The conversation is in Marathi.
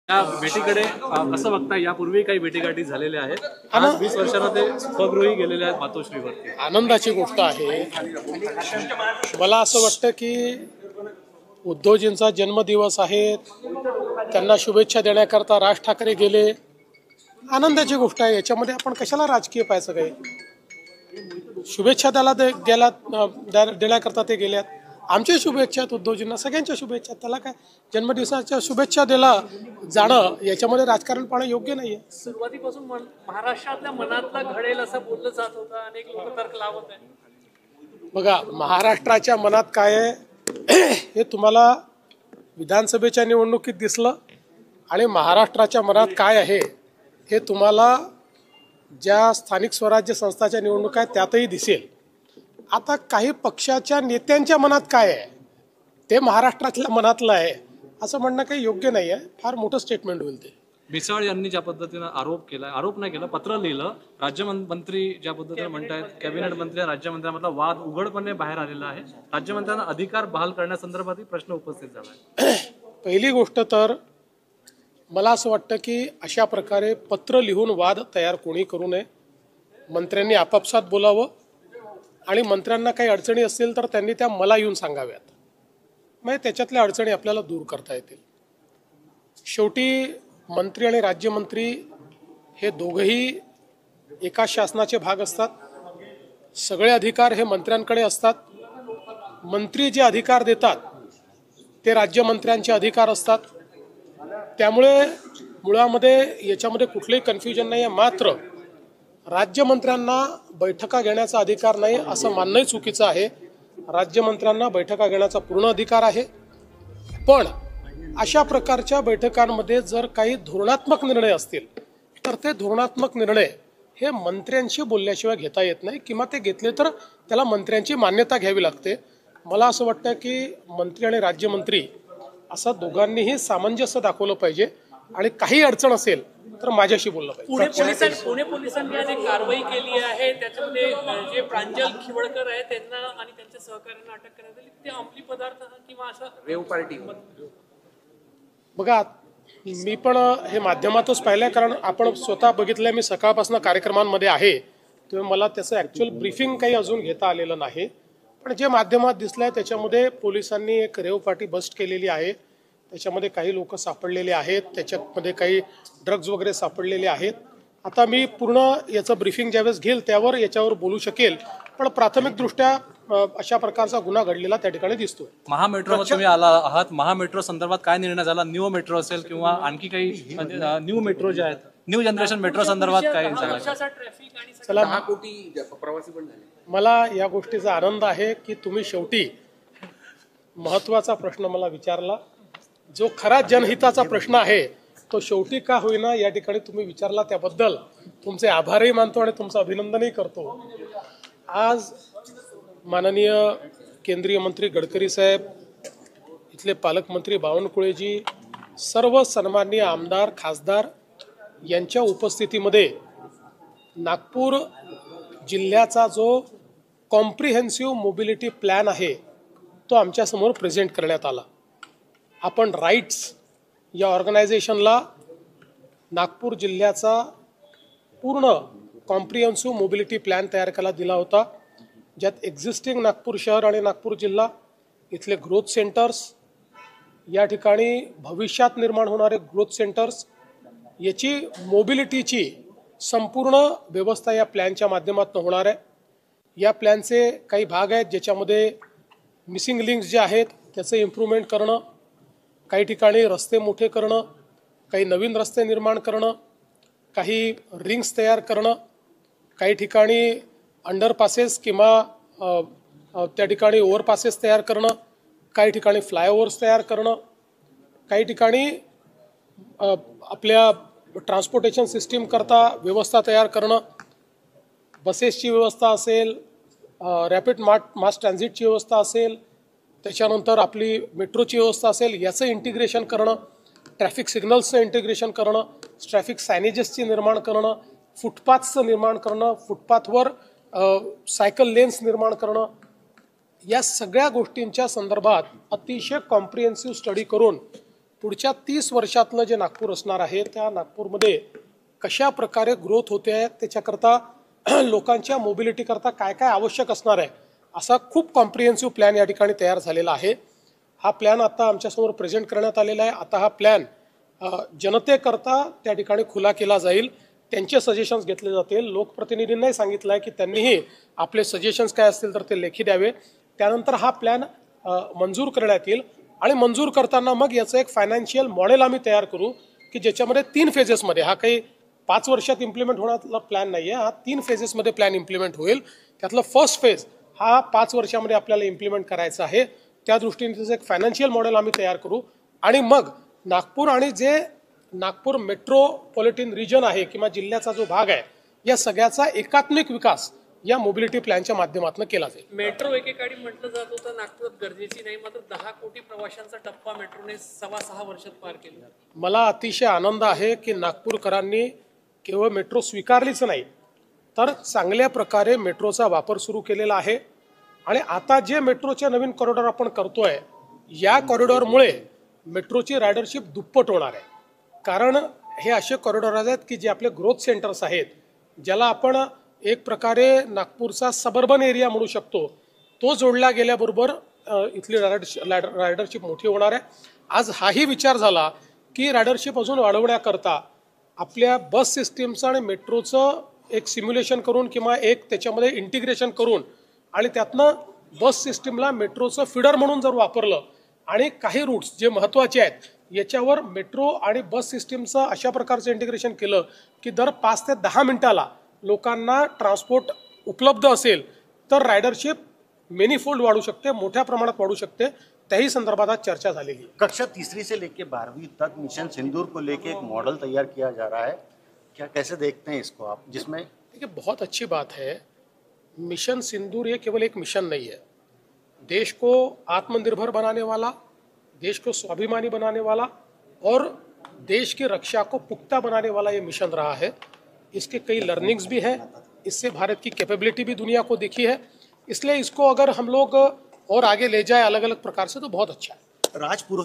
या भेटीकडे कसं बघता? यापूर्वी काही भेटीगाठी झालेल्या आहेत. आज 20 वर्षांना ते स्वगृही गेलेले आहेत मातोश्रीवरती. आनंदाची गोष्ट आहे. मला असं वाटतं की उद्धवजींचा जन्मदिवस आहे, त्यांना शुभेच्छा देण्याकरता राज ठाकरे गेले. आनंदाची गोष्ट आहे. याच्यामध्ये आपण कशाला राजकीय पाहायचं काही. शुभेच्छा देण्याकरता ते गेल्यात. आमच्या शुभेच्छा आहेत उद्धवजींना, सगळ्यांच्या शुभेच्छा. त्याला काय जन्मदिवसाच्या शुभेच्छा द्यायला जाणं याच्यामध्ये राजकारण पाहणं योग्य नाहीये. सुरुवातीपासून महाराष्ट्रातल्या मनातला घडेल असं बोललं जात होतं. अनेक लोक तर्क लावत आहेत. बघा, महाराष्ट्राच्या मनात काय आहे हे तुम्हाला विधानसभेच्या निवडणुकीत दिसलं, आणि महाराष्ट्राच्या मनात काय आहे हे तुम्हाला ज्या स्थानिक स्वराज्य संस्थाच्या निवडणुका आहेत त्यातही दिसेल. आता काही पक्षाच्या नेत्यांच्या मनात काय आहे ते महाराष्ट्रातल्या मनातलं आहे असं म्हणणं काही योग्य नाही आहे. फार मोठं स्टेटमेंट होईल ते. मिसाळ यांनी ज्या पद्धतीनं आरोप केला, आरोप नाही केला, पत्र लिहिलं, राज्यमंत्री ज्या पद्धतीने म्हणतायत, कॅबिनेट मंत्री राज्यमंत्र्यांमधला वाद उघडपणे बाहेर आलेला आहे. राज्यमंत्र्यांना अधिकार बहाल करण्यासंदर्भातही प्रश्न उपस्थित झाला आहे. पहिली गोष्ट तर मला असं वाटतं की अशा प्रकारे पत्र लिहून वाद तयार कोणी करू नये. मंत्र्यांनी आपापसात बोलावं, आणि मंत्र्यांना काही अडचणी असतील तर त्यांनी त्या मला येऊन सांगाव्यात. मग त्याच्यातल्या अडचणी आपल्याला दूर करता येतील. शेवटी मंत्री आणि राज्यमंत्री हे दोघंही एका शासनाचे भाग असतात. सगळे अधिकार हे मंत्र्यांकडे असतात. मंत्री जे अधिकार देतात ते राज्यमंत्र्यांचे अधिकार असतात. त्यामुळे मुळामध्ये याच्यामध्ये कुठलंही कन्फ्युजन नाही आहे. मात्र राज्यमंत्र्यांना बैठका घेण्याचा अधिकार नाही असं मानणंही चुकीचं आहे. राज्यमंत्र्यांना बैठका घेण्याचा पूर्ण अधिकार आहे. पण अशा प्रकारच्या बैठकांमध्ये जर काही धोरणात्मक निर्णय असतील तर ते धोरणात्मक निर्णय हे मंत्र्यांशी बोलल्याशिवाय घेता येत नाही, किंवा ते घेतले तर त्याला मंत्र्यांची मान्यता घ्यावी लागते. मला असं वाटतं की मंत्री आणि राज्यमंत्री असं दोघांनीही सामंजस्य दाखवलं पाहिजे, आणि काही अडचण असेल तर माझ्याशी बोललं पाहिजे. पुणे पोलिसांनी आज एक कारवाई केली आहे. त्याच्यामध्ये जे प्रांजल खिवडकर आहे त्यांना आणि त्यांच्या सहकार्यांना अटक करण्यात आली. ते अंमली पदार्थ किंवा असं रेव पार्टी. बघा, मी पण हे माध्यमातच पाहिलंय, कारण आपण स्वतः बघितलंय. मी सकाळपासून कार्यक्रमांमध्ये आहे, तेव्हा मला त्याचं ॲक्च्युअल ब्रीफिंग काही अजून घेता आलेलं नाही. पण जे माध्यमात दिसलंय त्याच्यामध्ये पोलिसांनी एक रेव पार्टी बस्ट केलेली आहे. त्याच्यामध्ये काही लोक सापडलेले आहेत, त्याच्यामध्ये काही ड्रग्ज वगैरे सापडलेले आहेत. आता मी पूर्ण याचं ब्रीफिंग ज्यावेळेस घेईल त्यावर याच्यावर बोलू शकेल. पण प्राथमिकदृष्ट्या अशा प्रकारचा गुन्हा घडलेला त्या ठिकाणी दिसतोय. महामेट्रोमध्ये तुम्ही आला आहात. महामेट्रो संदर्भात काय निर्णय झाला? न्यू मेट्रो असेल किंवा आणखी काही न्यू मेट्रो जे आहेत, न्यू जनरेशन मेट्रो संदर्भात काय झालं? चला, मला या गोष्टीचा आनंद आहे की तुम्ही शेवटी महत्वाचा प्रश्न मला विचारला. जो खरा जनहिताचा प्रश्न आहे तो शेवटी का होईना या ठिकाणी तुम्ही विचारला, त्याबद्दल तुमचे आभारही मानतो आणि तुमचं अभिनंदनही करतो. आज माननीय केंद्रीय मंत्री गडकरी साहेब, इथले पालकमंत्री बावनकुळेजी, सर्व सन्माननीय आमदार खासदार यांच्या उपस्थितीमध्ये नागपूर जिल्ह्याचा जो कॉम्प्रिहेन्सिव्ह मोबिलिटी प्लॅन आहे तो आमच्यासमोर प्रेझेंट करण्यात आला. आपण राईट्स या ऑर्गनायझेशनला नागपूर जिल्ह्याचा पूर्ण कॉम्प्रिहेन्सिव्ह मोबिलिटी प्लॅन तयार करायला दिला होता, ज्यात एक्झिस्टिंग नागपूर शहर आणि नागपूर जिल्हा, इथले ग्रोथ सेंटर्स, या ठिकाणी भविष्यात निर्माण होणारे ग्रोथ सेंटर्स, याची मोबिलिटीची संपूर्ण व्यवस्था या प्लॅनच्या माध्यमातून होणार आहे. या प्लॅनचे काही भाग आहेत ज्याच्यामध्ये मिसिंग लिंक्स जे आहेत त्याचं इम्प्रूव्हमेंट करणं, काही ठिकाणी रस्ते मोठे करणं, काही नवीन रस्ते निर्माण करणं, काही रिंग्स तयार करणं, काही ठिकाणी अंडरपासेस किंवा त्या ठिकाणी ओव्हरपासेस तयार करणं, काही ठिकाणी फ्लायओव्हर्स तयार करणं, काही ठिकाणी आपल्या ट्रान्सपोर्टेशन सिस्टीम करता व्यवस्था तयार करणं, बसेसची व्यवस्था असेल, रॅपिड मास ट्रान्झिटची व्यवस्था असेल, त्याच्यानंतर आपली मेट्रोची व्यवस्था असेल, याचं इंटिग्रेशन करणं, ट्रॅफिक सिग्नल्सचं इंटिग्रेशन करणं, ट्रॅफिक सायनेजेसची निर्माण करणं, फुटपाथचं निर्माण करणं, फुटपाथवर सायकल लेन्स निर्माण करणं, या सगळ्या गोष्टींच्या संदर्भात अतिशय कॉम्प्रिहेन्सिव्ह स्टडी करून पुढच्या 30 वर्षातलं जे नागपूर असणार आहे त्या नागपूरमध्ये कशा प्रकारे ग्रोथ होते आहे त्याच्याकरता लोकांच्या मोबिलिटीकरता काय काय आवश्यक असणार आहे असा खूप कॉम्प्रिहेन्सिव्ह प्लॅन या ठिकाणी तयार झालेला आहे. हा प्लॅन आता आमच्यासमोर प्रेझेंट करण्यात आलेला आहे. आता हा प्लॅन जनतेकरता त्या ठिकाणी खुला केला जाईल. त्यांचे सजेशन्स घेतले जातील. लोकप्रतिनिधींनाही सांगितलं आहे की त्यांनीही आपले सजेशन्स काय असतील तर ते लेखी द्यावे. त्यानंतर हा प्लॅन मंजूर करण्यात येईल आणि मंजूर करताना मग याचं एक फायनान्शियल मॉडेल आम्ही तयार करू की ज्याच्यामध्ये 3 फेजेसमध्ये, हा काही 5 वर्षात इम्प्लिमेंट होण्याचा प्लॅन नाही आहे, हा 3 फेजेसमध्ये प्लॅन इम्प्लिमेंट होईल. त्यातलं फर्स्ट फेज हा 5 वर्षामध्ये आपल्याला इम्प्लिमेंट करायचा आहे. त्या दृष्टीने त्याचं एक फायनान्शियल मॉडेल आम्ही तयार करू आणि मग नागपूर आणि जे नागपूर मेट्रोपॉलिटन रिजन आहे किंवा जिल्ह्याचा जो भाग आहे या सगळ्याचा एकात्मिक विकास या मोबिलिटी प्लॅनच्या माध्यमातून केला जाईल. मेट्रो एकेकाळी म्हटलं जात होतं नागपुरात गरजेची नाही, मात्र 10 कोटी प्रवाशांचा टप्पा मेट्रोने 6.5 वर्षात पार केला. मला अतिशय आनंद आहे की नागपूरकरांनी केवळ मेट्रो स्वीकारलीच नाही तर चांगल्या प्रकारे मेट्रोचा वापर सुरू केलेला आहे. आणि आता जे मेट्रोचे नवीन कॉरिडॉर आपण करतोय या कॉरिडॉरमुळे मेट्रोची रायडरशिप दुप्पट होणार आहे. कारण हे असे कॉरिडॉर आहेत की जे आपले ग्रोथ सेंटर्स आहेत, ज्याला आपण एक प्रकारे नागपूरचा सबर्बन एरिया म्हणू शकतो, तो जोडला गेल्याबरोबर इथली रायडरशिप मोठी होणार आहे. आज हाही विचार झाला की रायडरशिप अजून वाढवण्याकरता आपल्या बस सिस्टीमचं आणि मेट्रोचं एक सिम्युलेशन करून किंवा एक त्याच्यामध्ये इंटिग्रेशन करून आणि त्यातनं बस सिस्टीमला मेट्रोचं फीडर म्हणून जर वापरलं आणि काही रूट्स जे महत्त्वाचे आहेत याच्यावर मेट्रो आणि बस सिस्टीमचं अशा प्रकारचं इंटिग्रेशन केलं की दर 5 ते 10 मिनिटाला लोकांना ट्रान्सपोर्ट उपलब्ध असेल तर रायडरशिप मेनीफोल्ड वाढू शकते, मोठ्या प्रमाणात वाढू शकते. त्याही संदर्भात आज चर्चा झालेली है. कक्षा 3 से लेकर 12वीं तक मिशन सिंदूर को लेकर एक मॉडल तैयार किया जा रहा है, क्या कैसे देखते हैं इसको आप, जिसमें देखिए बहुत अच्छी बात है. मिशन सिंदूर ये केवल एक मिशन नहीं है. देश को आत्मनिर्भर बनाने वाला, देश को स्वाभिमानी बनाने वाला और देश की रक्षा को पुख्ता बनाने वाला ये मिशन रहा है. इसके कई लर्निंग्स भी हैं. इससे भारत की कैपेबिलिटी भी दुनिया को दिखी है. इसलिए इसको अगर हम लोग और आगे ले जाए अलग अलग प्रकार से तो बहुत अच्छा है. राजपुरोहित